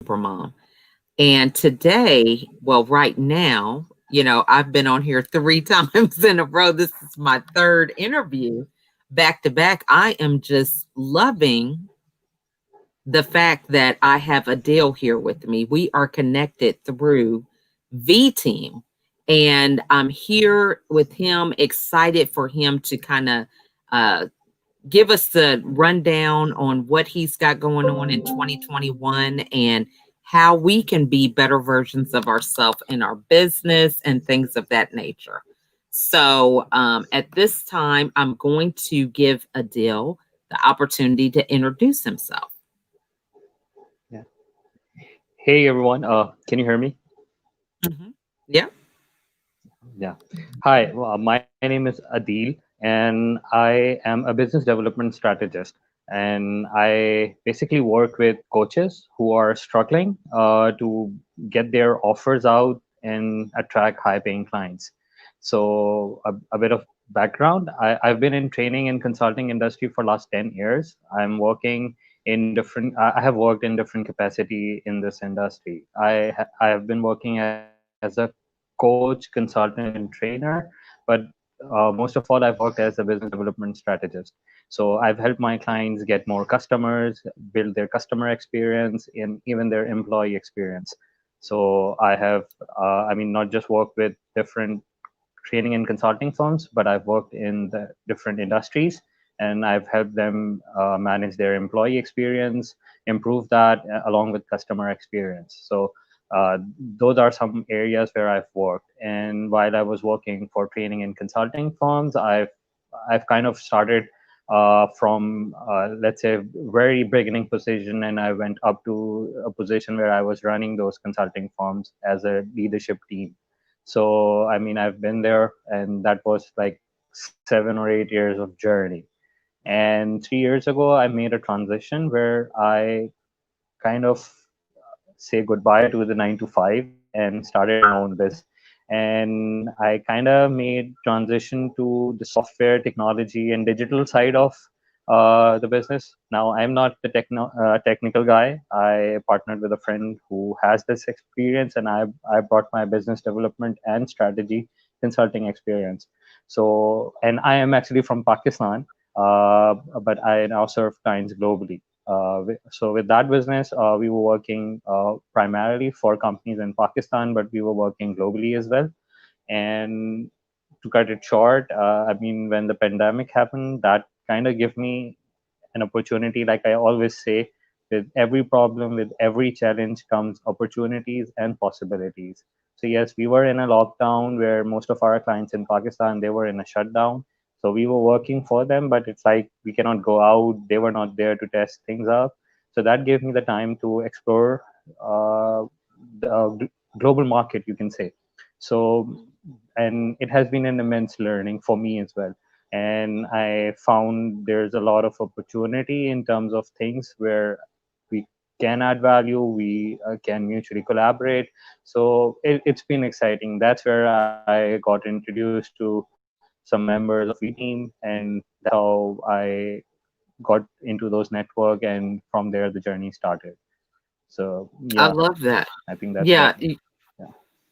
SuperMom. And today, well, right now, I've been on here three times in a row. This is my third interview back to back. I am just loving the fact that I have Adele here with me. We are connected through V Team, and I'm here with him, excited for him to kind of uh, give us the rundown on what he's got going on in 2021 and how we can be better versions of ourselves in our business and things of that nature. So, at this time, I'm going to give Adele the opportunity to introduce himself. Yeah. Hey everyone. Can you hear me? Mhm. Yeah. Yeah. Hi. My name is Adil, and I am a business development strategist. And I basically work with coaches who are struggling to get their offers out and attract high-paying clients. So a bit of background: I've been in training and consulting industry for last 10 years. I'm working in different. I have worked in different capacity in this industry. I have been working as a coach, consultant, and trainer. But most of all, I've worked as a business development strategist. So I've helped my clients get more customers, build their customer experience, and even their employee experience. So I have, not just worked with different training and consulting firms, but I've worked in the different industries and I've helped them manage their employee experience, improve that along with customer experience. So those are some areas where I've worked. And while I was working for training and consulting firms, I've kind of started from let's say very beginning position, and I went up to a position where I was running those consulting firms as a leadership team. So I've been there, and that was like 7 or 8 years of journey. And 3 years ago, I made a transition where I kind of say goodbye to the 9 to 5 and started my own business. And I kind of made transition to the software technology and digital side of the business. Now I'm not the technical guy. I partnered with a friend who has this experience, and I brought my business development and strategy consulting experience. So, and I am actually from Pakistan, but I now serve clients globally. So with that business, we were working primarily for companies in Pakistan, but we were working globally as well. And to cut it short, when the pandemic happened, that kind of gave me an opportunity. Like I always say, with every problem, with every challenge comes opportunities and possibilities. So yes, we were in a lockdown where most of our clients in Pakistan, they were in a shutdown. So we were working for them, but it's like we cannot go out. They were not there to test things out. So that gave me the time to explore the global market, you can say. So, and it has been an immense learning for me as well. And I found there's a lot of opportunity in terms of things where we can add value, we can mutually collaborate. So it's been exciting. That's where I got introduced to some members of V Team, and that's how I got into those network, and from there the journey started. So I yeah, love that. I think that's Yeah. what. Yeah.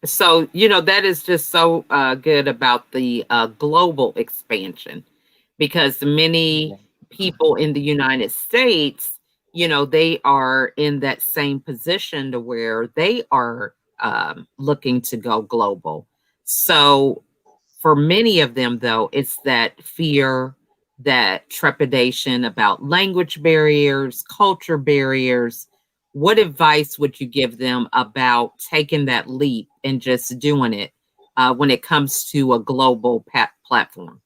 So, that is just so good about the global expansion because many Yeah. people in the United States, they are in that same position to where they are looking to go global. So, for many of them, though, it's that fear, that trepidation about language barriers, culture barriers. What advice would you give them about taking that leap and just doing it when it comes to a global platform?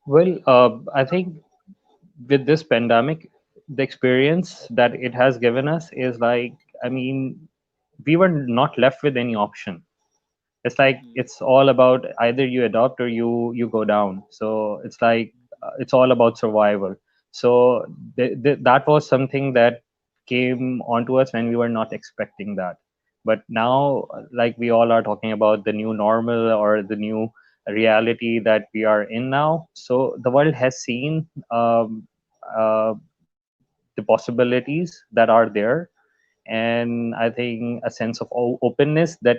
Well, I think with this pandemic, the experience that it has given us is like, I mean, we were not left with any option. It's like Mhm. it's all about either you adopt or you go down. So it's like it's all about survival. So that was something that came onto us when we were not expecting that. But now, like we all are talking about the new normal or the new reality that we are in now. So the world has seen the possibilities that are there, and I think a sense of openness that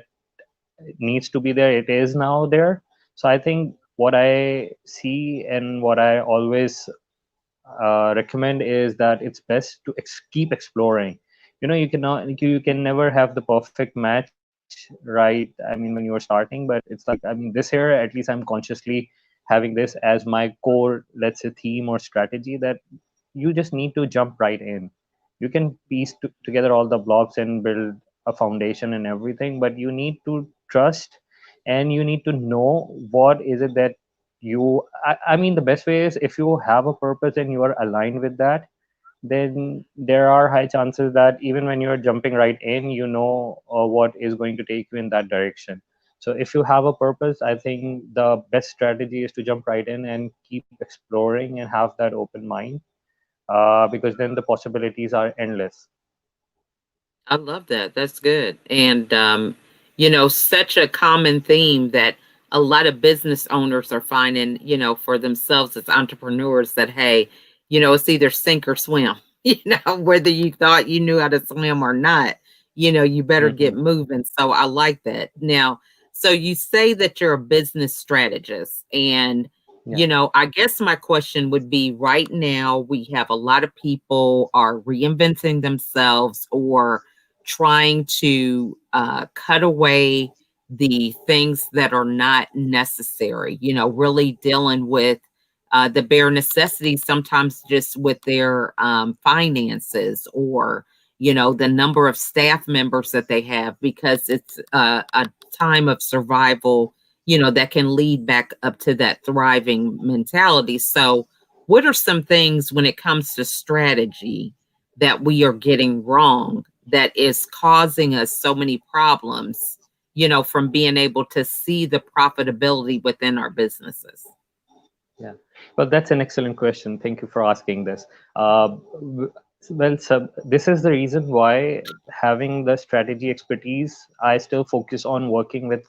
needs to be there, it is now there. So I think what I see and what I always recommend is that it's best to keep exploring. You cannot, you can never have the perfect match, right? I mean, when you are starting, but it's like, I mean, this year at least I'm consciously having this as my core, let's say, theme or strategy, that you just need to jump right in. You can piece together all the blocks and build a foundation and everything, but you need to trust, and you need to know what is it that I mean, the best way is, if you have a purpose and you are aligned with that, then there are high chances that even when you're jumping right in, what is going to take you in that direction. So if you have a purpose, I think the best strategy is to jump right in and keep exploring and have that open mind, because then the possibilities are endless. I love that. That's good. And, such a common theme that a lot of business owners are finding, for themselves as entrepreneurs that, hey, it's either sink or swim, whether you thought you knew how to swim or not, you better Hmm. get moving. So I like that. Now, so you say that you're a business strategist, and Yeah. I guess my question would be, right now we have a lot of people are reinventing themselves or trying to cut away the things that are not necessary, really dealing with the bare necessities, sometimes just with their finances or, the number of staff members that they have, because it's a time of survival, that can lead back up to that thriving mentality. So, what are some things when it comes to strategy that we are getting wrong that is causing us so many problems, from being able to see the profitability within our businesses? Yeah, well, that's an excellent question. Thank you for asking this. Well, so this is the reason why, having the strategy expertise, I still focus on working with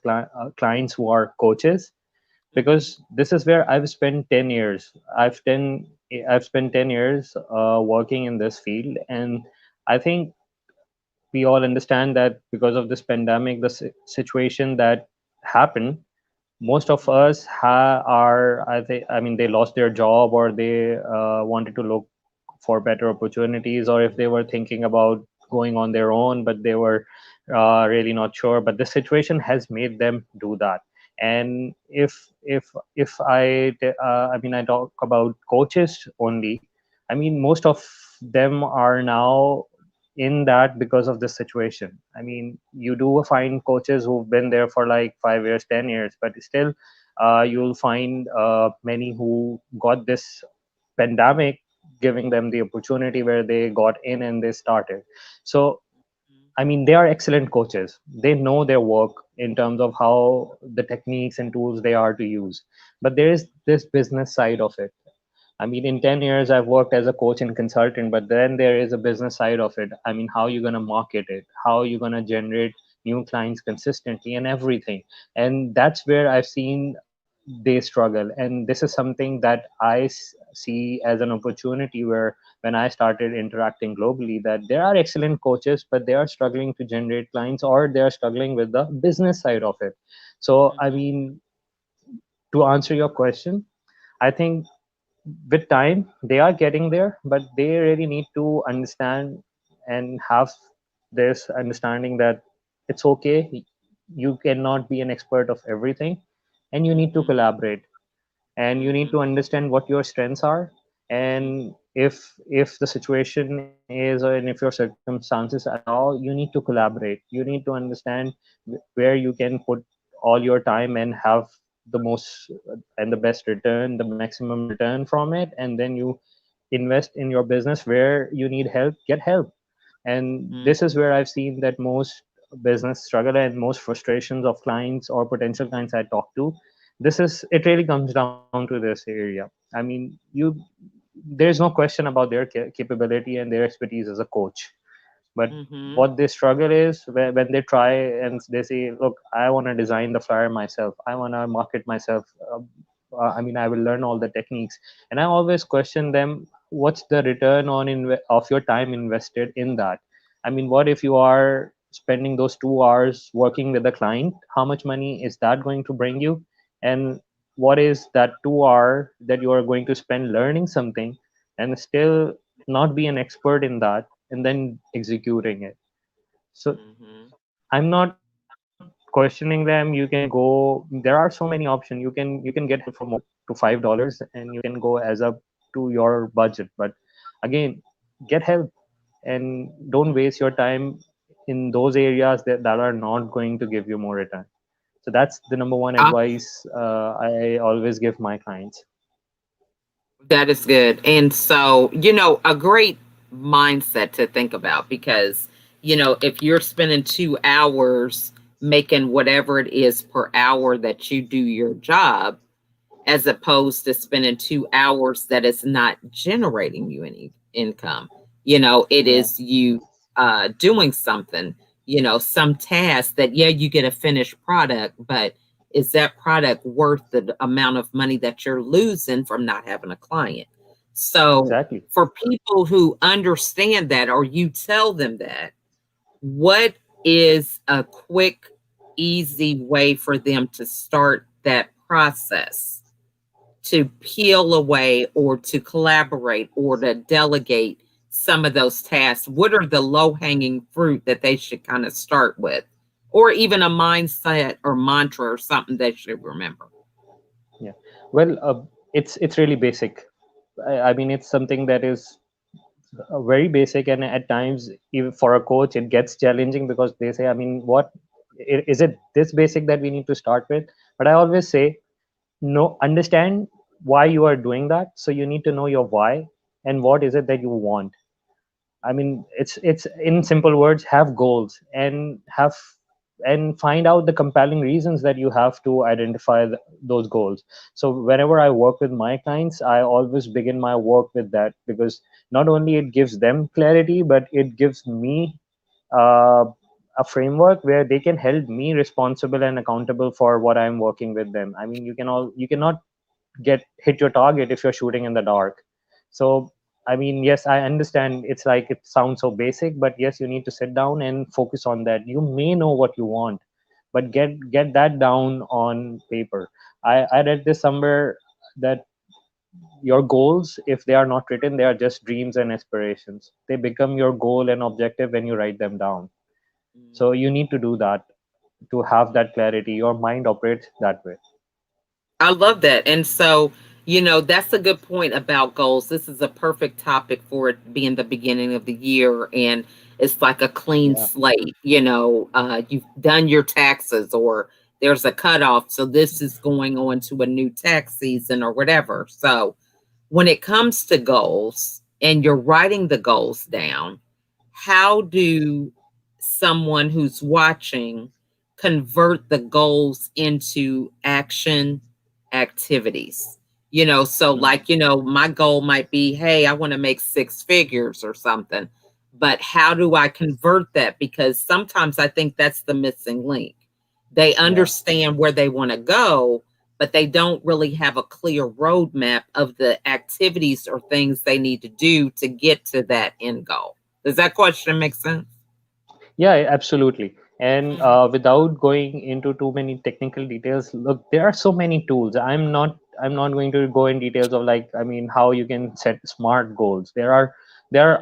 clients who are coaches, Mhm. because this is where I've spent 10 years. I've spent 10 years working in this field, and I think we all understand that because of this pandemic, the situation that happened, most of Mhm. us are, I mean, they lost their job, or they wanted to look for better opportunities, or if they were thinking about going on their own, but they were really not sure. But the situation has made them do that. And I mean, I talk about coaches only. I mean, most of them are now in that because of this situation. I mean, you do find coaches who've been there for like 5 years, 10 years, but still, you'll find many who got this pandemic giving them the opportunity where they got in and they started. So I mean, they are excellent coaches. They know their work in terms of how the techniques and tools they are to use. But there is this business side of it. I mean, in 10 years, I've worked as a coach and consultant, but then there is a business side of it. I mean, how are you going to market it? How are you going to generate new clients consistently and everything? And that's where I've seen they struggle. And this is something that see as an opportunity, where when I started interacting globally, that there are excellent coaches, but they are struggling to generate clients, or they are struggling with the business side of it. So, I Mhm. mean, to answer your question, I think with time they are getting there, but they really need to understand and have this understanding that it's okay, you cannot be an expert of everything, and you need to Mhm. collaborate, and you need Mhm. to understand what your strengths are. Mhm. And if the situation is, or and if your circumstances allow, you need to collaborate. You need to understand where you can put all your time and have the most and the best return, the maximum return from it, and then you invest in your business. Where you need help, get help. And this is Mhm. where I've seen that most business struggle and most frustrations of clients or potential clients I talk to, this is it really comes down to this area. I mean, there's no question about their capability and their expertise as a coach, but Mhm. what they struggle is when they try and they say, look, I want to design the flyer myself, I want to market myself, I mean, I will learn all the techniques. And I always question them, what's the return on of your time invested in that? I mean, what if you are spending those 2 hours working with a client? How much money is that going to bring you? And what is that 2 hour that you are going to spend learning something and still not be an expert in that and then executing it? So Hmm. I'm not questioning them. You can go, there are so many options. You can get help for more to $5 and you can go as up to your budget. But again, get help and don't waste your time in those areas that are not going to give you more return. So that's the number one advice I always give my clients. That is good. And so, a great mindset to think about because, if you're spending 2 hours making whatever it is per hour that you do your job, as opposed to spending 2 hours that is not generating you any income. It Yeah, is you doing something, some task that, yeah, you get a finished product, but is that product worth the amount of money that you're losing from not having a client? So, exactly. for people who understand that, or you tell them that, what is a quick, easy way for them to start that process? To peel away or to collaborate or to delegate some of those tasks? What are the low hanging fruit that they should kind of start with? Or even a mindset or mantra or something they should remember? Yeah. Well, it's really basic. I mean, it's something that is very basic, and at times, even for a coach, it gets challenging because they say, I mean, what is it this basic that we need to start with? But I always say, no, understand why you are doing that. So you need to know your why and what is it that you want. I mean, it's in simple words, have goals and find out the compelling reasons that you have to identify those goals. So whenever I work with my clients, I always begin my work with that, because not only it gives them clarity, but it gives me uh, a framework where they can hold me responsible and accountable for what I'm working with them. I mean, you cannot get hit your target if you're shooting in the dark. So I mean, yes, I understand, it's like it sounds so basic, but yes, you need to sit down and focus on that. You may know what you want, but get that down on paper. I read this somewhere that your goals, if they are not written, they are just dreams and aspirations. They become your goal and objective when you write them down. So you need to do that to have that clarity. Your mind operates that way. I love that. And so, that's a good point about goals. This is a perfect topic for it being the beginning of the year. And it's like a clean Yeah, slate. You've done your taxes or there's a cutoff. So this is going on to a new tax season or whatever. So when it comes to goals and you're writing the goals down, how do someone who's watching convert the goals into action activities? So mm, like, my goal might be, hey, I want to make six figures or something. But how do I convert that? Because sometimes I think that's the missing link. They yeah. understand where they want to go, but they don't really have a clear roadmap of the activities or things they need to do to get to that end goal. Does that question make sense? Yeah, absolutely. And Mhm. without going into too many technical details, look, there are so many tools. I'm not going to go in details of, like, I mean, how you can set smart goals. There are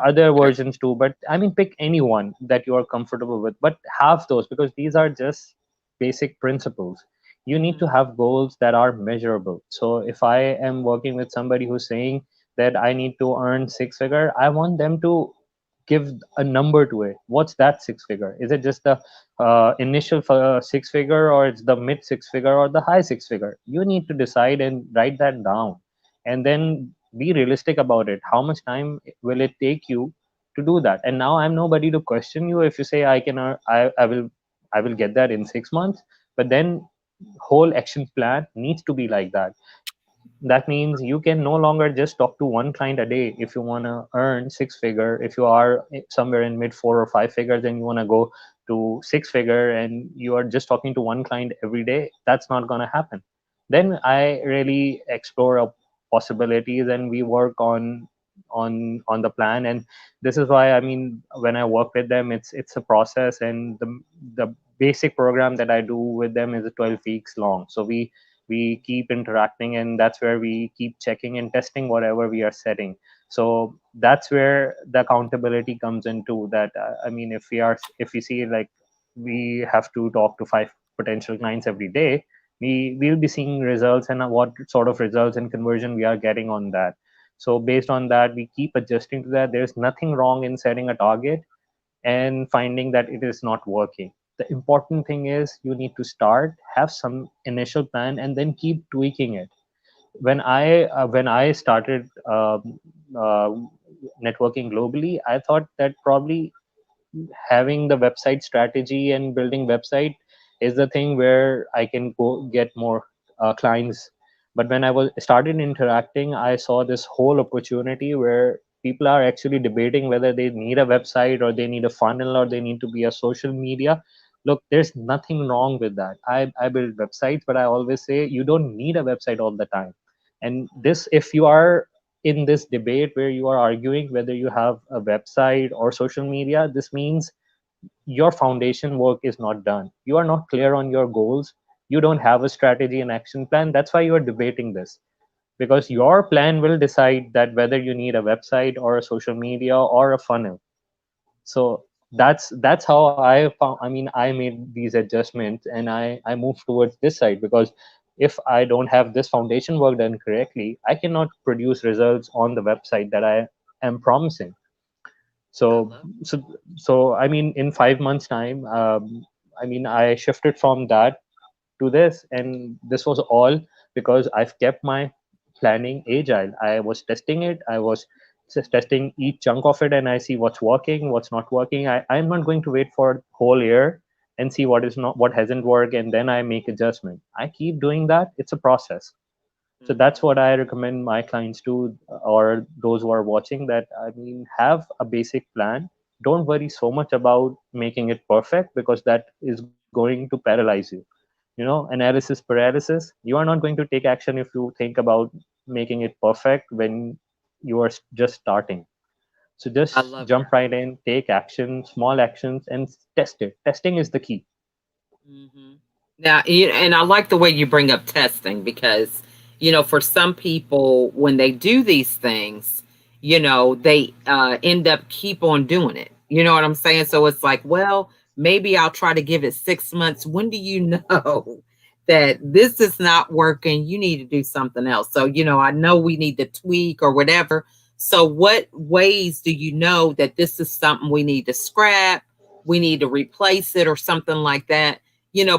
other Okay. versions too, but I mean, pick any one that you are comfortable with, but have those, because these are just basic principles. You need to Mhm. have goals that are measurable. So if I am working with somebody who's saying that I need to earn six figure, I want them to give a number to it. What's that six figure? Is it just the initial six figure, or it's the mid six figure, or the high six figure? You need to decide and write that down, and then be realistic about it. How much time will it take you to do that? And now I'm nobody to question you if you say I can I will get that in 6 months, but then whole action plan needs to be like that. That means you can no longer just talk to one client a day. If you want to earn six figure, if you are somewhere in mid four or five figures and you want to go to six figure and you are just talking to one client every day, that's not going to happen. Then I really explore possibilities, and we work on on the plan. And this is why, I mean, when I work with them, it's a process, and the basic program that I do with them is 12 weeks long. So we keep interacting, and that's where we keep checking and testing whatever we are setting. So that's where the accountability comes into that. I mean, if we see like we have to talk to 5 potential clients every day, we'll be seeing results and what sort of results and conversion we are getting on that. So based on that, we keep adjusting to that. There's nothing wrong in setting a target and finding that it is not working. The important thing is you need to start, have some initial plan, and then keep tweaking it. When I started uh, networking globally, I thought that probably having the website strategy and building website is the thing where I can go get more clients. But when I was started interacting, I saw this whole opportunity where people are actually debating whether they need a website or they need a funnel or they need to be a social media. Look, there's nothing wrong with that. I build websites, but I always say you don't need a website all the time. And this, if you are in this debate where you are arguing whether you have a website or social media, this means your foundation work is not done. You are not clear on your goals. You don't have a strategy and action plan. That's why you are debating this, because your plan will decide that whether you need a website or a social media or a funnel. So that's how I found. I mean, I made these adjustments and I moved towards this side, because if I don't have this foundation work done correctly, I cannot produce results on the website that I am promising. I so love. so I mean, in 5 months time, I mean, I shifted from that to this, and this was all because I've kept my planning agile. I was testing it. I was just testing each chunk of it, and I see what's working, what's not working. I'm not going to wait for whole year and see what hasn't worked and then I make adjustment. I keep doing that. It's a process. So that's Mm-hmm. what I recommend my clients to, or those who are watching, that I mean, have a basic plan. Don't worry so much about making it perfect, because that is going to paralyze you. Analysis paralysis. You are not going to take action if you think about making it perfect when you are just starting. So I just love jump right in, take action, small actions, and test it. Testing is the key. hmm Now, and I like the way you bring up testing because, for some people, when they do these things, they end up keep on doing it. You know what I'm saying? So it's like, well, maybe I'll try to give it 6 months. When do you know that this is not working? You need to do something else. So, I know we need to tweak or whatever. So, what ways do you know that this is something we need to scrap? We need to replace it or something like that?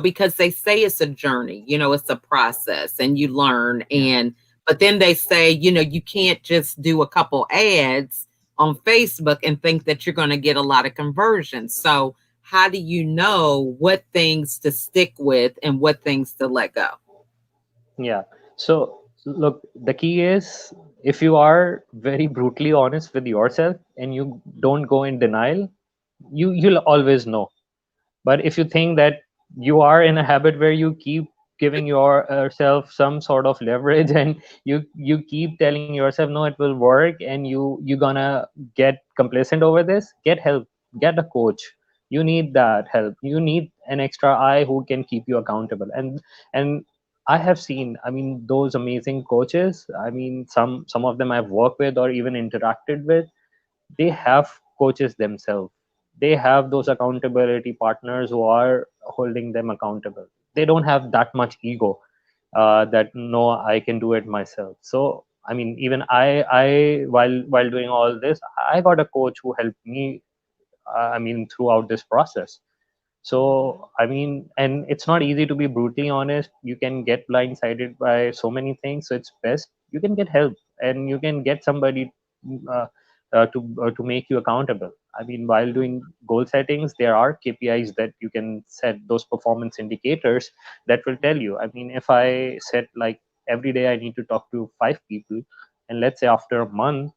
Because they say it's a journey, it's a process and you learn. Yeah. But then they say, you can't just do a couple ads on Facebook and think that you're going to get a lot of conversions. So, how do you know what things to stick with and what things to let go? Yeah. So look, the key is, if you are very brutally honest with yourself and you don't go in denial, you'll always know. But if you think that you are in a habit where you keep giving yourself some sort of leverage and you keep telling yourself no, it will work, and you're gonna get complacent over this, get help, get a coach. You need that help. You need an extra eye who can keep you accountable. And I have seen, I mean, those amazing coaches. I mean, some of them I've worked with or even interacted with, they have coaches themselves. They have those accountability partners who are holding them accountable. They don't have that much ego, that no, I can do it myself. So I mean, even I while doing all this, I got a coach who helped me, I mean, throughout this process. Mm-hmm. So I mean, and it's not easy to be brutally honest. You can get blindsided by so many things. So it's best you can get help, and you can get somebody uh, to make you accountable. I mean, while doing goal settings, there are KPIs that you can set, those performance indicators that will tell you. I mean, if I set like every day I need to talk to 5 people, and let's say after a month,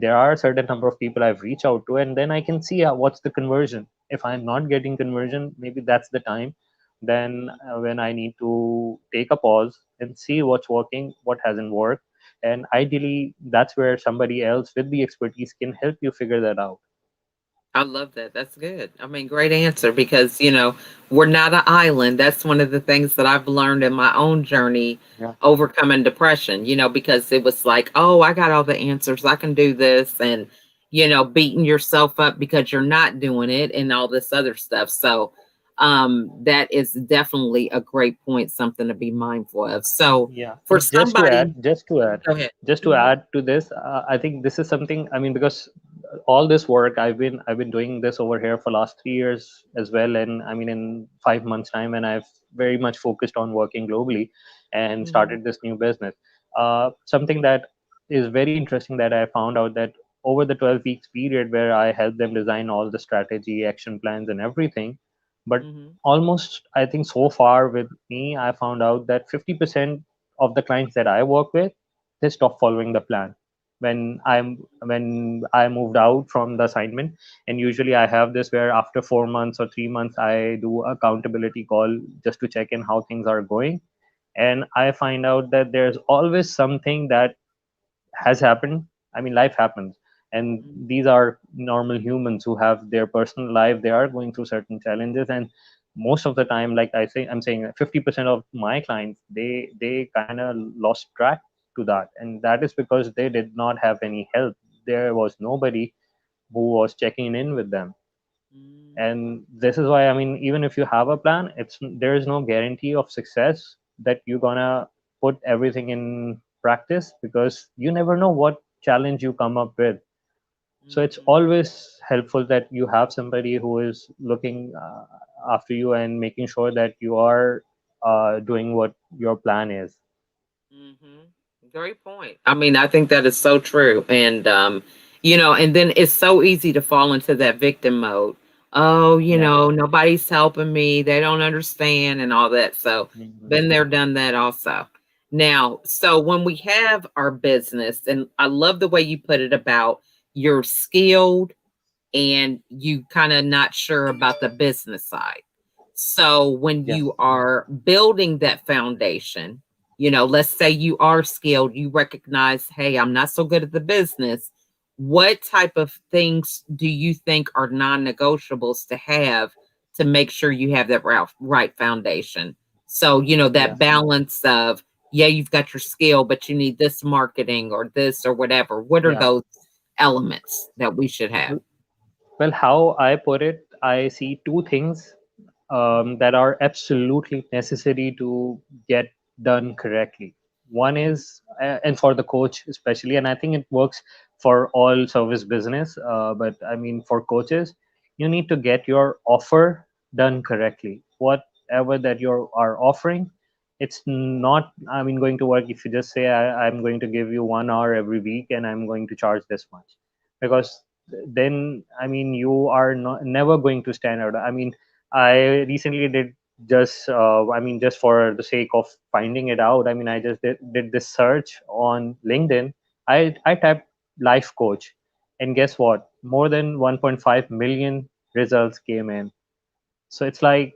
there are a certain number of people I've reached out to, and then I can see what's the conversion. If I'm not getting conversion, maybe that's the time then when I need to take a pause and see what's working, what hasn't worked. And ideally, that's where somebody else with the expertise can help you figure that out. I love that. That's good. I mean, great answer because, we're not an island. That's one of the things that I've learned in my own journey Yeah, overcoming depression, because it was like, oh, I got all the answers. I can do this. And, beating yourself up because you're not doing it and all this other stuff. So, that is definitely a great point, something to be mindful of. So, yeah. for Just to add, somebody, just to add, go ahead. just to Hmm. add to this, I think this is something. I mean, because all this work I've been doing this over here for last 3 years as well, and I mean in 5 months time, and I've very much focused on working globally, and Hmm. started this new business. Something that is very interesting that I found out that over the 12 weeks period where I helped them design all the strategy, action plans, and everything, but Hmm. almost I think so far with me, I found out that 50% of the clients that I work with, they stop following the plan when I moved out from the assignment. And usually I have this where after 4 months or 3 months I do accountability call just to check in how things are going. And I find out that there's always something that has happened. I mean, life happens, and these are normal humans who have their personal life. They are going through certain challenges, and most of the time, like I'm saying, 50% of my clients, they kind of lost track to that, and that is because they did not have any help. There was nobody who was checking in with them. Hmm. And this is why, I mean, even if you have a plan, there is no guarantee of success that you're gonna put everything in practice, because you never know what challenge you come up with. So it's Hmm. always helpful that you have somebody who is looking after you and making sure that you are doing what your plan is. Mhm. Great point. I mean, I think that is so true. And and then it's so easy to fall into that victim mode. Oh, Yeah. nobody's helping me. They don't understand and all that. So, Mhm. been there, done that also. Now, so when we have our business, and I love the way you put it about you're skilled and you kind of not sure about the business side. So when you Yes. are building that foundation, let's say you are skilled, you recognize, hey, I'm not so good at the business. What type of things do you think are non-negotiables to have to make sure you have that right foundation? So, Yeah. that balance of, yeah, you've got your skill, but you need this marketing or this or whatever. What are Yeah. those elements that we should have? Well, how I put it, I see two things that are absolutely necessary to get done correctly. One Mhm, is, and for the coach especially, and I think it works for all service business, but I mean, for coaches, you need to get your offer done correctly. Whatever that you are offering, it's not, I mean, going to work if you just say, I'm going to give you 1 hour every week and I'm going to charge this much. Because then, I mean, you are not, never going to stand out. I mean, I recently did I mean, just for the sake of finding it out, I mean, I just did this search on LinkedIn. I typed life coach, and guess what? More than 1.5 million results came in. So it's like,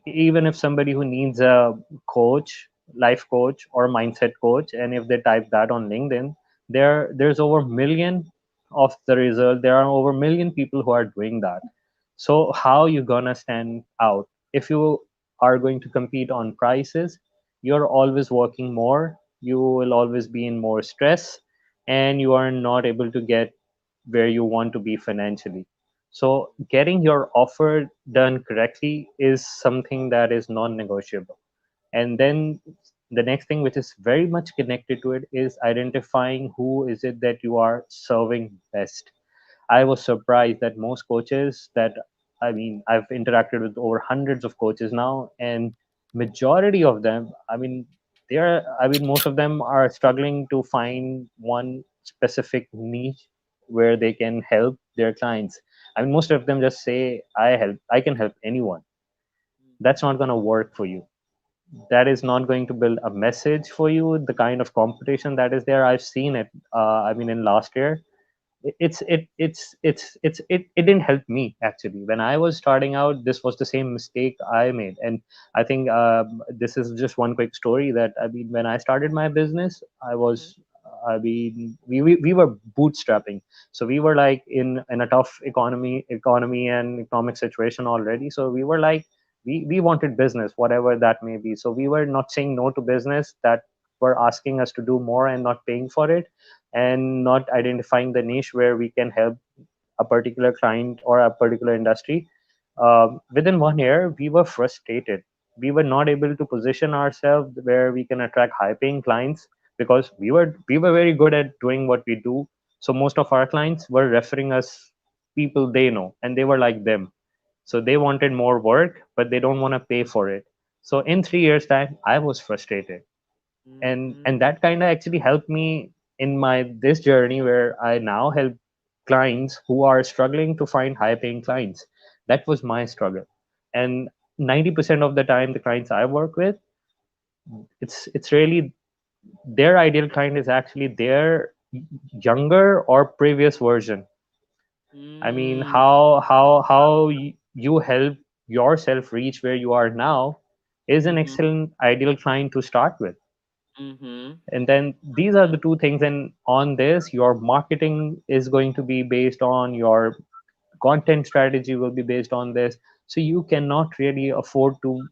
even if somebody who needs a coach, life coach or mindset coach, and if they type that on LinkedIn, there's over a million of the result. There are over a million people who are doing that. So how you gonna stand out if you are going to compete on prices? You're always working more. You will always be in more stress, and you are not able to get where you want to be financially. So getting your offer done correctly is something that is non-negotiable. And then the next thing, which is very much connected to it, is identifying who is it that you are serving best. I was surprised that most coaches that, I mean, I've interacted with over hundreds of coaches now, and majority of them, I mean, most of them are struggling to find one specific niche where they can help their clients. I mean, most of them just say, I can help anyone. That's not going to work for you. That is not going to build a message for you. The kind of competition that is there, I've seen it. I mean, in last year, it didn't help me actually. When I was starting out, this was the same mistake I made. And I think this is just one quick story that, I mean, when I started my business, I mhm, was I mean, we were bootstrapping, so we were like in a tough economy and economic situation already. So we were like, we wanted business, whatever that may be. So we were not saying no to business that were asking us to do more and not paying for it, and not identifying the niche where we can help a particular client or a particular industry. Within 1 year, we were frustrated. We were not able to position ourselves where we can attract high-paying clients because we were very good at doing what we do. So most of our clients were referring us people they know, and they were like them. So they wanted more work, but they don't want to pay for it. So in 3 years' time, I was frustrated, and Mhm. that kind of actually helped me in my this journey where I now help clients who are struggling to find high paying clients. That was my struggle. And 90% of the time the clients I work with, it's really their ideal client is actually their younger or previous version. I mean, Mm. how you help yourself reach where you are now is an Mhm. excellent ideal client to start with. Mhm. And then these are the two things, and on this your marketing is going to be based on, your content strategy will be based on this. So you cannot really afford to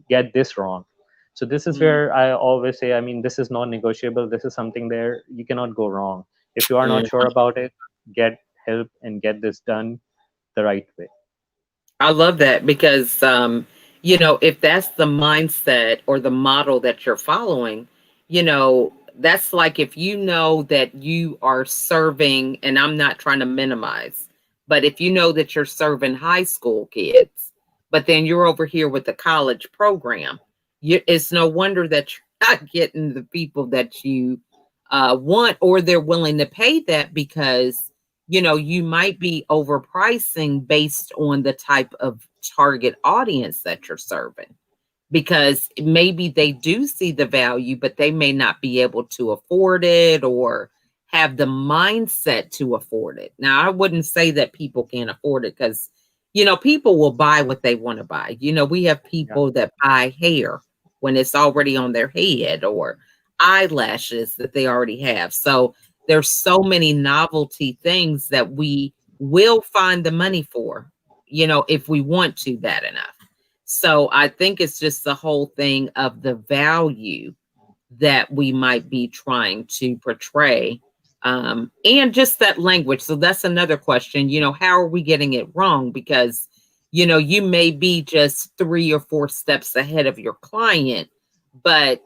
get this wrong. So this is Mhm. where I always say, I mean, this is non-negotiable. This is something there you cannot go wrong. If you are not sure about it, get help and get this done the right way. I love that because, if that's the mindset or the model that you're following, that's like if you know that you are serving, and I'm not trying to minimize, but if you know that you're serving high school kids, but then you're over here with the college program, it's no wonder that you're not getting the people that you want, or they're willing to pay that because you might be overpricing based on the type of target audience that you're serving, because maybe they do see the value, but they may not be able to afford it or have the mindset to afford it. Now, I wouldn't say that people can't afford it because, people will buy what they want to buy. We have Yeah, people that buy hair when it's already on their head, or eyelashes that they already have. So there's so many novelty things that we will find the money for, if we want to bad enough. So I think it's just the whole thing of the value that we might be trying to portray, and just that language. So that's another question. How are we getting it wrong? Because you may be just 3 or 4 steps ahead of your client, but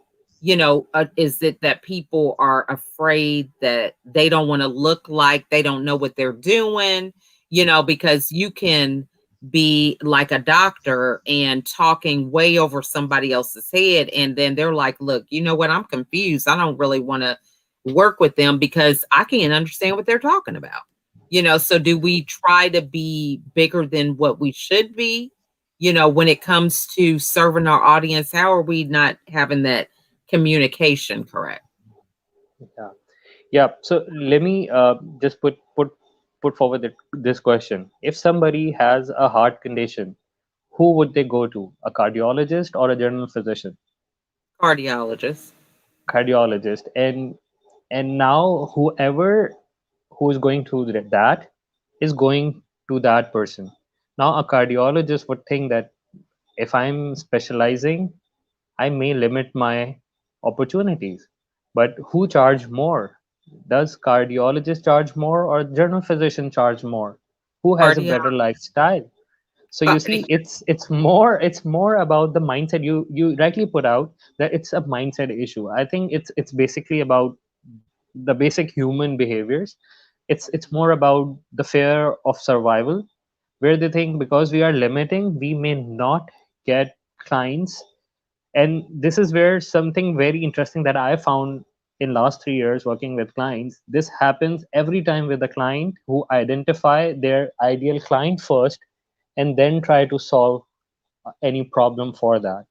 is it that people are afraid that they don't want to look like they don't know what they're doing? Because you can be like a doctor and talking way over somebody else's head, and then they're like, look, you know what, I'm confused, I don't really want to work with them because I can't understand what they're talking about. So do we try to be bigger than what we should be? When it comes to serving our audience, how are we not having that communication correct? yeah, yeah. So let me just put forward this question. If somebody has a heart condition, who would they go to? A cardiologist or a general physician? Cardiologist. Cardiologist. And now whoever who is going through that is going to that person. Now a cardiologist would think that if I'm specializing, I may limit my opportunities. But who charge more? Does cardiologist charge more or general physician charge more? Who has a Cardio. better lifestyle? So you see, Cardio. it's more about the mindset. You rightly put out that it's a mindset issue. I think it's basically about the basic human behaviors. It's more about the fear of survival, where they think because we are limiting, we may not get clients. And this is where something very interesting that I found in last 3 years working with clients. This happens every time with a client who identify their ideal client first and then try to solve any problem for that.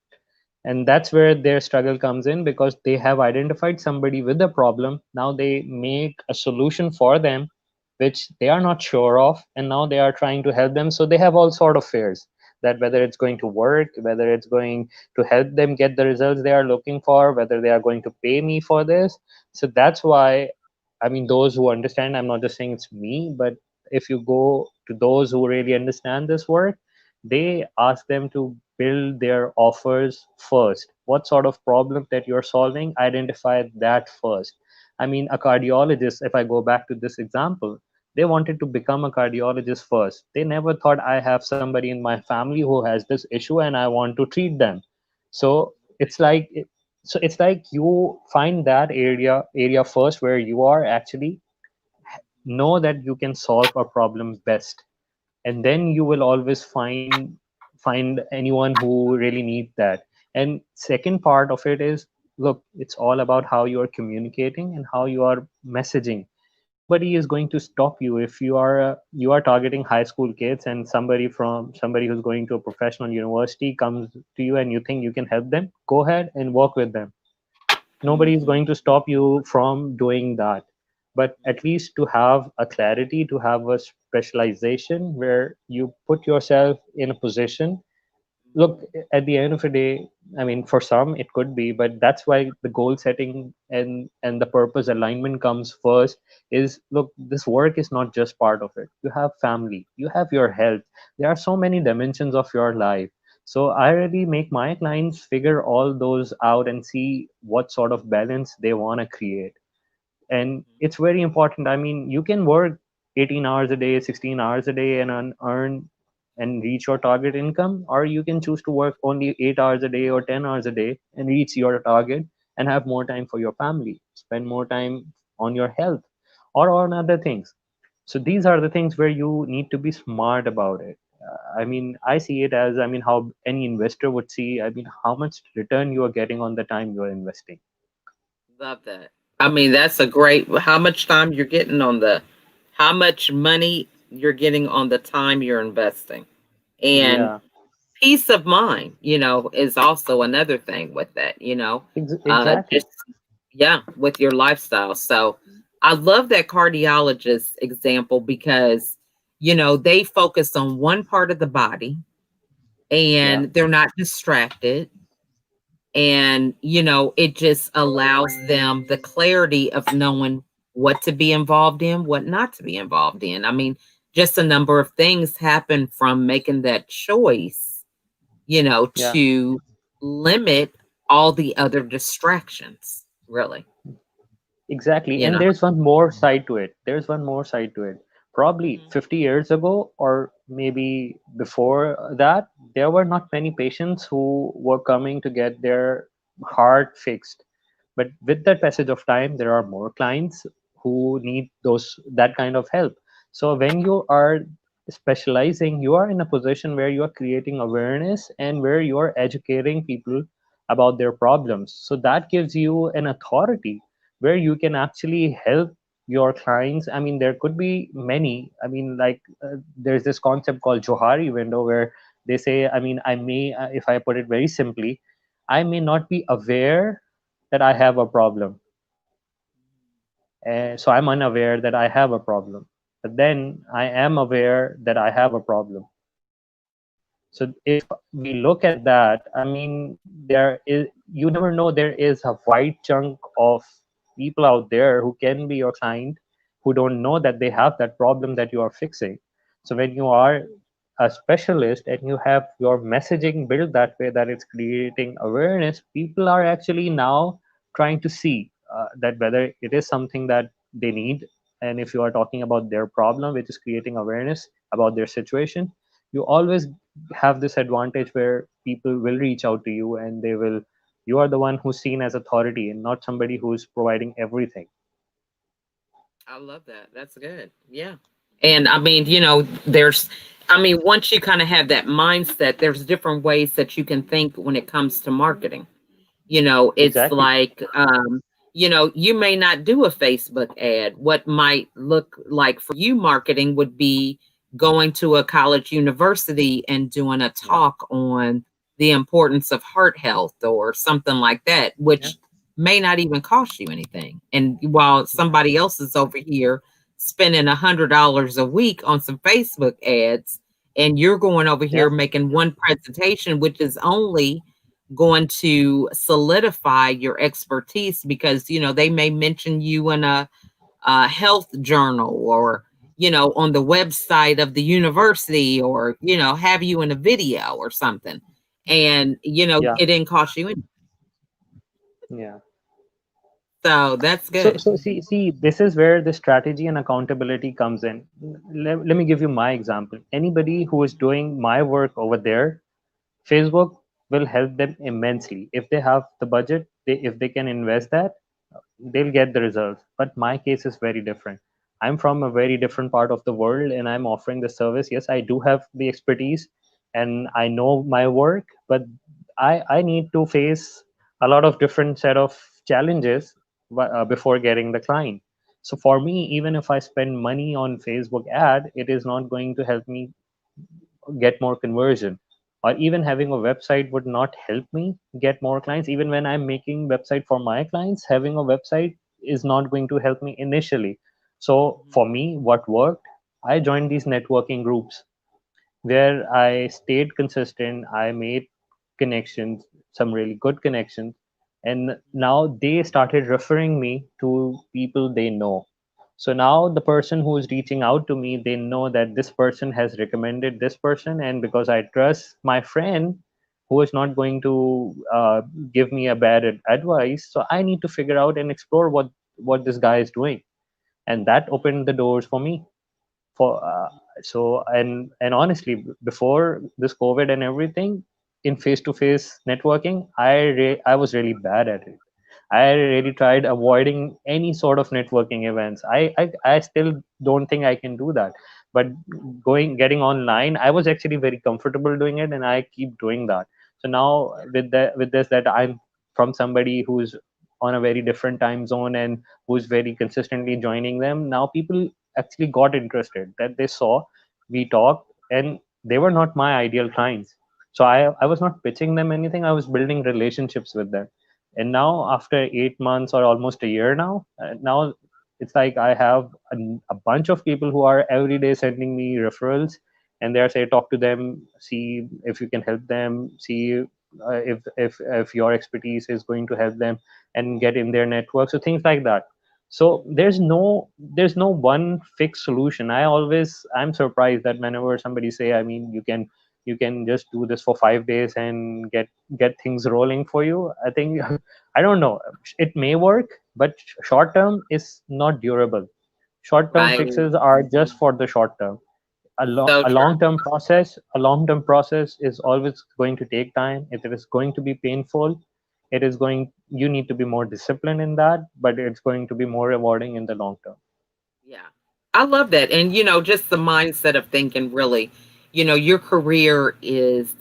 And that's where their struggle comes in, because they have identified somebody with a problem. Now they make a solution for them which they are not sure of, and now they are trying to help them. So they have all sort of fears. that whether it's going to work, whether it's going to help them get the results they are looking for, whether they are going to pay me for this. So that's why, I mean, those who understand, I'm not just saying it's me, but if you go to those who really understand this work, they ask them to build their offers first. What sort of problem that you're solving, identify that first. I mean, a cardiologist, if I go back to this example, they wanted to become a cardiologist first. They never thought I have somebody in my family who has this issue and I want to treat them. So it's like it's like you find that area first where you are actually know that you can solve a problem best, and then you will always find anyone who really needs that. And second part of it is, look, it's all about how you are communicating and how you are messaging. Nobody is going to stop you if you are targeting high school kids, and somebody who's going to a professional university comes to you and you think you can help them, go ahead and work with them. Nobody is Hmm. going to stop you from doing that. But at least to have a clarity, to have a specialization where you put yourself in a position. Look, at the end of the day, I mean, for some it could be, but that's why the goal setting and the purpose alignment comes first. Is, look, this work is not just part of it. You have family, you have your health. There are so many dimensions of your life. So I really make my clients figure all those out and see what sort of balance they want to create. And it's very important. I mean, you can work 18 hours a day, 16 hours a day, and earn and reach your target income, or you can choose to work only 8 hours a day or 10 hours a day and reach your target and have more time for your family, spend more time on your health or on other things. So these are the things where you need to be smart about it. I mean, I see it as, I mean, how any investor would see, I mean, how much return you are getting on the time you are investing. Love that. I mean, that's a great how much time you're getting on the how much money you're getting on the time you're investing. And Yeah, peace of mind, is also another thing with that, exactly. just yeah, with your lifestyle. So I love that cardiologist example because they focus on one part of the body Yeah, and they're not distracted, and it just allows them the clarity of knowing what to be involved in, what not to be involved in. I mean, just a number of things happen from making that choice, yeah. to limit all the other distractions, really. Exactly. you And know there's one more side to it. There's one more side to it. Probably Mhm. 50 years ago, or maybe before that, there were not many patients who were coming to get their heart fixed. But with that passage of time, there are more clients who need that kind of help. So when you are specializing, you are in a position where you are creating awareness and where you are educating people about their problems. So that gives you an authority where you can actually help your clients. I mean, there could be many. I mean, like, there's this concept called Johari window where they say, I mean, I may, if I put it very simply, I may not be aware that I have a problem. So I'm unaware that I have a problem. But then I am aware that I have a problem. So if we look at that, I mean, you never know, there is a wide chunk of people out there who can be your client who don't know that they have that problem that you are fixing. So when you are a specialist and you have your messaging built that way that it's creating awareness, people are actually now trying to see that whether it is something that they need. And if you are talking about their problem, which is creating awareness about their situation, you always have this advantage where people will reach out to you and you are the one who's seen as authority and not somebody who's providing everything. I love that. That's good. Yeah. And I mean, I mean, once you kind of have that mindset, there's different ways that you can think when it comes to marketing. It's Exactly. like, you may not do a Facebook ad. What might look like for you marketing would be going to a college university and doing a Yeah. talk on the importance of heart health or something like that, Yeah. which may not even cost you anything. And while Yeah. somebody else is over here spending $100 a week on some Facebook ads, and you're going over Yeah. here making one presentation, which is only going to solidify your expertise because they may mention you in a health journal or on the website of the university or have you in a video or something, and Yeah. it didn't cost you anything. Yeah. So that's So, good. see, this is where the strategy and accountability comes in. Let me give you my example. Anybody who is doing my work over there, Facebook will help them immensely. If they have the budget, if they can invest that, they'll get the results. But my case is very different. I'm from a very different part of the world and I'm offering the service. Yes, I do have the expertise and I know my work, but I need to face a lot of different set of challenges before getting the client. So for me, even if I spend money on Facebook ad, it is not going to help me get more conversion, or even having a website would not help me get more clients. Even when I'm making website for my clients, having a website is not going to help me initially. So Mhm. for me, what worked, I joined these networking groups where I stayed consistent. I made connections, some really good connections, and now they started referring me to people they know. So now the person who is reaching out to me, they know that this person has recommended this person, and because I trust my friend who is not going to give me a bad advice, so I need to figure out and explore what this guy is doing, and that opened the doors for me for so and honestly before this covid and everything, in face to face networking, I was really bad at it. I really tried avoiding any sort of networking events. I still don't think I can do that, but getting online, I was actually very comfortable doing it and I keep doing that. So now with this, that I'm from somebody who's on a very different time zone and who's very consistently joining them, now people actually got interested, that they saw we talked and they were not my ideal clients. So I was not pitching them anything, I was building relationships with them. And now after 8 months or almost a year now, now it's like I have a bunch of people who are every day sending me referrals, and they're say talk to them, see if you can help them, see if your expertise is going to help them and get in their network, so things like that. So Mhm. there's no one fixed solution. I'm surprised that whenever somebody say, I mean, you can just do this for 5 days and get things rolling for you. I think I don't know, it may work, but short term is not durable. Short term Right. fixes are just for the short term. So A true. long term process is always going to take time. It is going to be painful. You need to be more disciplined in that, but it's going to be more rewarding in the long term. Yeah. I love that. And, just the mindset of thinking really, your career is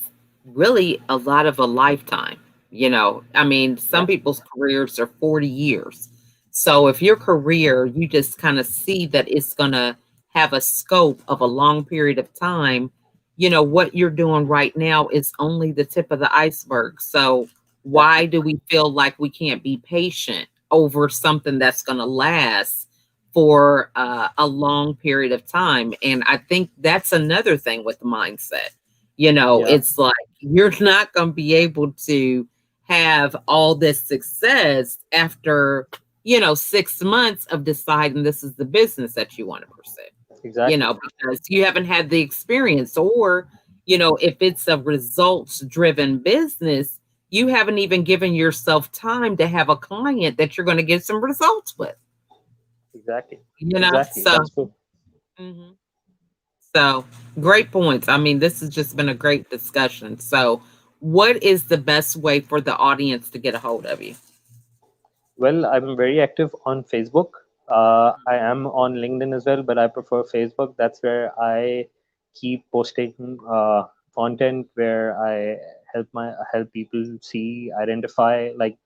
really a lot of a lifetime. I mean, some Yeah. people's careers are 40 years. So if your career, you just kind of see that it's going to have a scope of a long period of time, what you're doing right now is only the tip of the iceberg. So why Exactly. do we feel like we can't be patient over something that's going to last for a long period of time? And I think that's another thing with the mindset. Yeah. It's like you're not going to be able to have all this success after, 6 months of deciding this is the business that you want to pursue, Exactly. because you haven't had the experience, or, if it's a results driven business, you haven't even given yourself time to have a client that you're going to get some results with, Exactly. Exactly. so That's true. mhm. So great points. I mean, this has just been a great discussion. So what is the best way for the audience to get a hold of you? Well, I'm very active on Facebook. I am on LinkedIn as well, but I prefer Facebook. That's where I keep posting content where I help people see, identify, like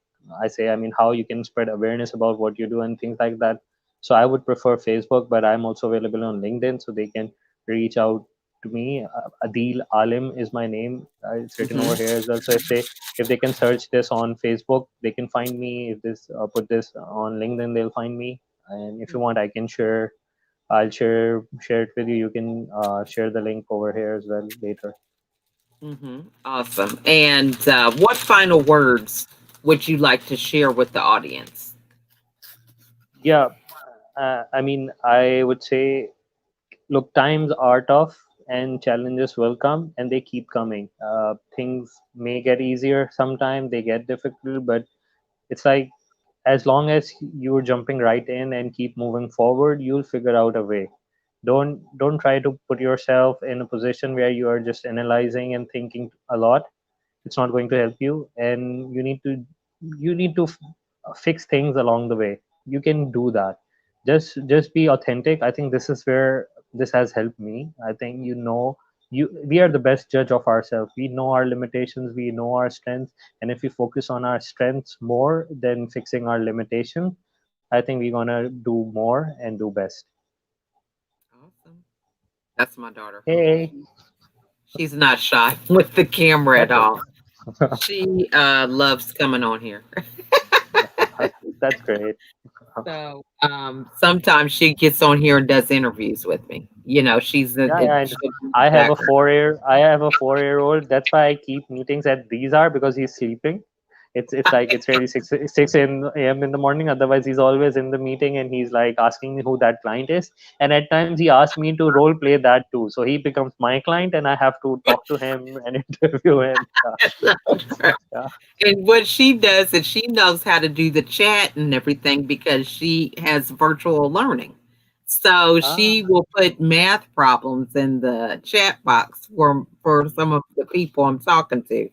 I say, I mean, how you can spread awareness about what you do and things like that. So I would prefer Facebook, but I'm also available on LinkedIn, so they can reach out to me. Adil Alim is my name. It's written over Mhm. here as well. So if they can search this on Facebook, they can find me. If this put this on LinkedIn, they'll find me. And if you want, I can share. I'll share it with you. You can share the link over here as well later. Awesome. And what final words would you like to share with the audience? Yeah, I mean, I would say, look, times are tough and challenges will come and they keep coming. Things may get easier sometime, they get difficult, but it's like as long as you're jumping right in and keep moving forward, you'll figure out a way. Don't try to put yourself in a position where you are just analyzing and thinking a lot. It's not going to help you, and you need to fix things along the way. You can do that. Just be authentic. I think this is where this has helped me. I think, you we are the best judge of ourselves. We know our limitations, we know our strengths, and if we focus on our strengths more than fixing our limitation, I think we're gonna do more and do best. Awesome. That's my daughter, Hope. Hey, She's not shy with the camera at that's it. all. She loves coming on here. That's great. So sometimes she gets on here and does interviews with me. You know, Yeah, yeah. And she'll be in I the have a background. 4 year. I have a 4 year old. That's why I keep meetings at these hour because he's sleeping. It's like it's really six a.m. in the morning. Otherwise, he's always in the meeting and he's like asking me who that client is. And at times he asks me to role play that too. So he becomes my client and I have to talk to him and interview him. Yeah, yeah. And what she does is she knows how to do the chat and everything because she has virtual learning. So Ah, she will put math problems in the chat box for some of the people I'm talking to.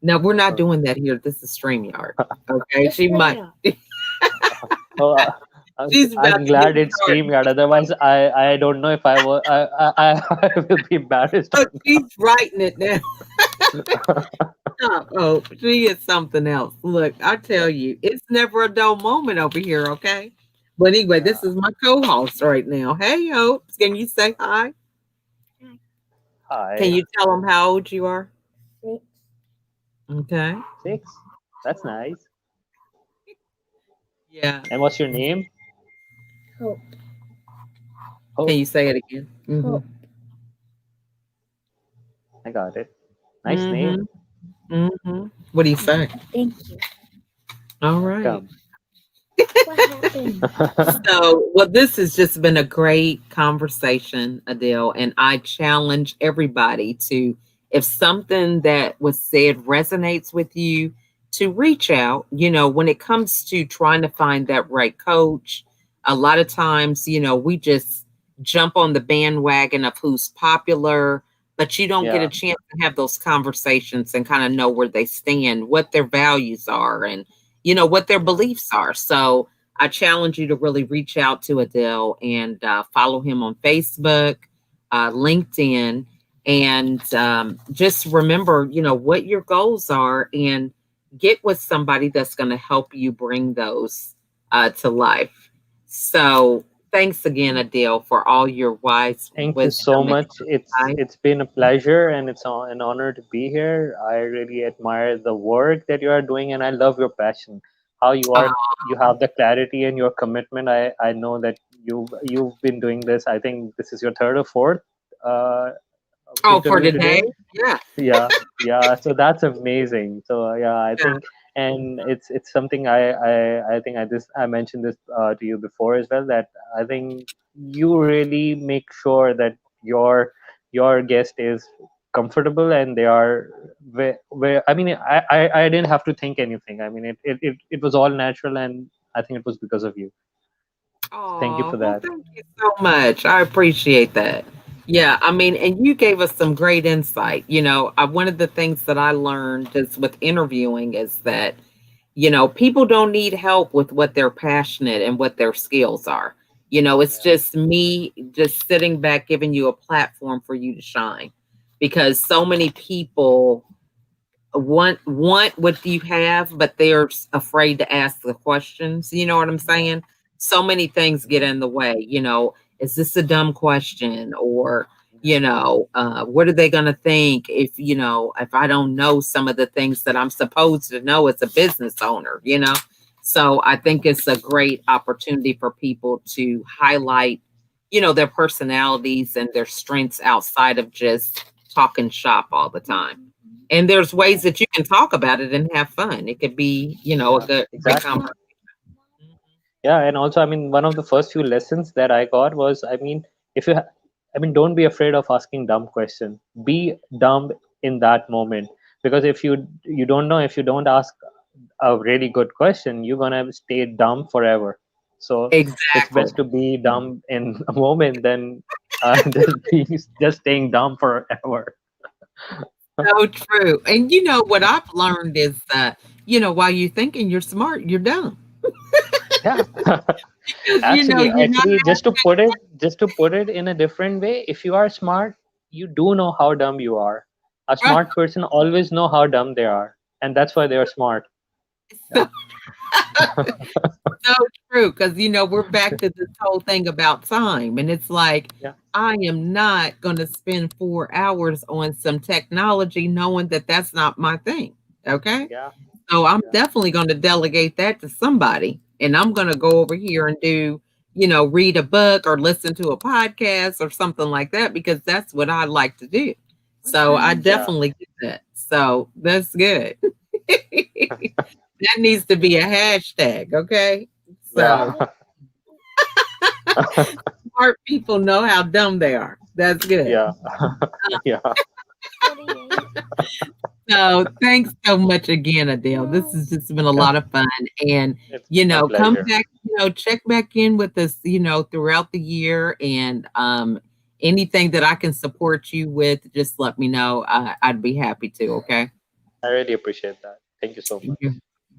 No, we're not uh, doing that here. This is StreamYard. Okay. She might oh, she's about I'm to get glad it's started. StreamYard. Otherwise, I don't know if I will. I will be embarrassed Look, or she's writing it now. Oh, she is something else. Look, I tell not. you, it's never a dull moment over here, okay? But anyway, Yeah. this is my co-host right now. Hey, Hopes, can you say hi? Can Hi. you tell them how old you are? Okay. 6. That's nice. Yeah. And what's your name? Can Oh, you say it again? I got it. Nice name. Mm-hmm. Mm-hmm. What do you say? All right. Welcome. So, well, this has just been a great conversation, Adele, and I challenge everybody to, if something that was said resonates with you, to reach out. You know, when it comes to trying to find that right coach, a lot of times, we just jump on the bandwagon of who's popular, but you don't get a Yeah. chance to have those conversations and kind of know where they stand, what their values are, and, what their Yeah. beliefs are. So, I challenge you to really reach out to Adele and follow him on Facebook, LinkedIn, and just remember, what your goals are and get with somebody that's going to help you bring those to life. So, thanks again, Adele, for all your wise Thank you so wisdom and much. It's insight. it's been a pleasure and it's an honor to be here. I really admire the work that you are doing and I love your passion. How you have the clarity and your commitment. I know that you've been doing this. I think this is your third or fourth uh, Oh, for interview today? today. Yeah. Yeah, yeah, so that's amazing. So yeah, I Yeah. think, and it's something I think I mentioned this to you before as well, that I think you really make sure that your guest is comfortable and they are where I mean, I didn't have to think anything. I mean, it was all natural, and I think it was because of you. Thank you Oh, for well, that. thank you so much. I appreciate that. Yeah, I mean, and you gave us some great insight. One of the things that I learned just with interviewing is that, people don't need help with what they're passionate and what their skills are. It's Yeah, just me just sitting back, giving you a platform for you to shine because so many people want what you have, but they're afraid to ask the questions. You know what I'm yeah, saying? So many things get in the way. Is this a dumb question? Or, yeah, what are they going to think if I don't know some of the things that I'm supposed to know as a business owner? So I think it's a great opportunity for people to highlight their personalities and their strengths outside of just talking shop all the time. And there's ways that you can talk about it and have fun. It could be, a Yeah, good great exactly. conversation. Yeah, and also, I mean, one of the first few lessons that I got was, I mean, if you, I mean, don't be afraid of asking dumb questions. Be dumb in that moment, because if you don't know, if you don't ask a really good question, you're gonna stay dumb forever. So it's Exactly. best to be dumb in a moment than just staying dumb forever. So true. And what I've learned is that, while you're thinking you're smart, you're dumb. Yeah. Because Actually, you're not. actually, just to put it in a different way, if you are smart, you do know how dumb you are. A smart person always know how dumb they are, and that's why they are smart. Yeah, So, so true. Because we're back to this whole thing about time. And it's like, yeah, I am not gonna spend 4 hours on some technology knowing that that's not my thing. Okay? yeah, So I'm yeah, definitely gonna delegate that to somebody, and I'm gonna go over here and do, read a book or listen to a podcast or something like that because that's what I like to do. So I yeah, definitely get that. So that's good. That needs to be a hashtag, okay? yeah, So smart people know how dumb they are. That's good. yeah, yeah. So thanks so much again, Adele. This has just been a Yeah. lot of fun. And, It's my come pleasure. back, check back in with us, throughout the year. And anything that I can support you with, just let me know. I'd be happy to. Okay. I really appreciate that. Thank you so much. Yeah.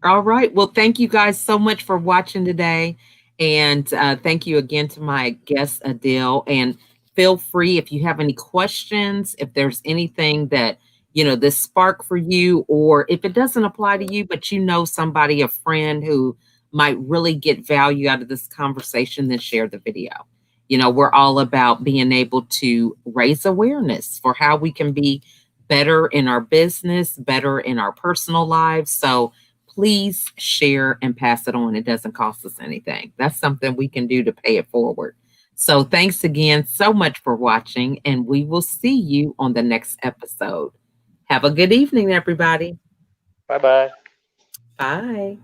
All right. Well, thank you guys so much for watching today. And thank you again to my guest, Adele. And feel free if you have any questions, if there's anything that, this spark for you, or if it doesn't apply to you, but somebody, a friend who might really get value out of this conversation, then share the video. We're all about being able to raise awareness for how we can be better in our business, better in our personal lives. So please share and pass it on. It doesn't cost us anything. That's something we can do to pay it forward. So thanks again so much for watching, and we will see you on the next episode. Have a good evening, everybody. Bye bye. Bye.